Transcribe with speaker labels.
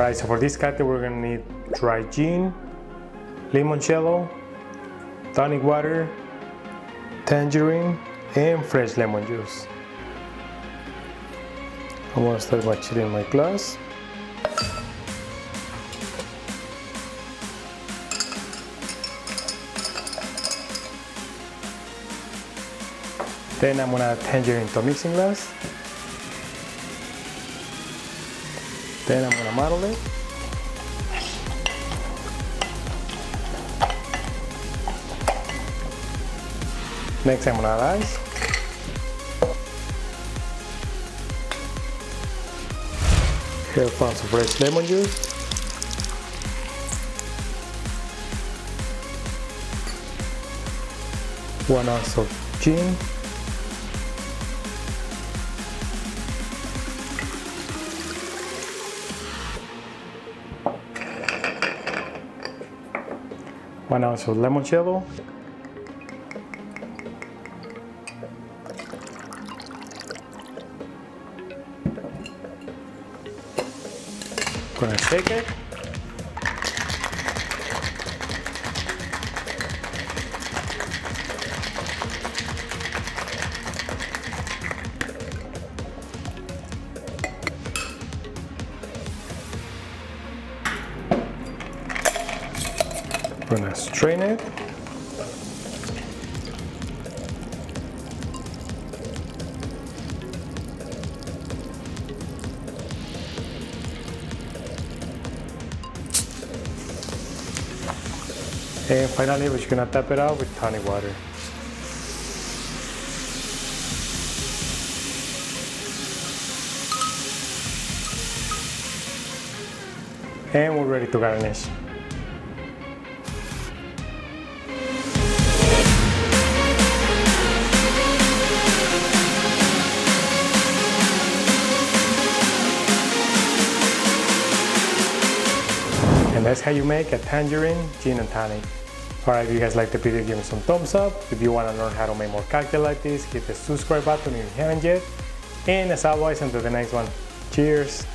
Speaker 1: Alright, so for this cocktail we're gonna need dry gin, limoncello, tonic water, tangerine, and fresh lemon juice. I'm gonna start by chilling my glass. Then I'm gonna add tangerine to a mixing glass. Then I'm gonna muddle it. Next I'm gonna add ice. Here found some fresh lemon juice. One ounce of gin. One ounce of limoncello. Gonna shake it. Gonna strain it. And finally, we're just gonna tap it out with tonic water. And we're ready to garnish. And that's how you make a tangerine, gin and tonic. Alright, if you guys like the video, give me some thumbs up. If you want to learn how to make more cocktails like this, hit the subscribe button if you haven't yet. And as always, until the next one, cheers!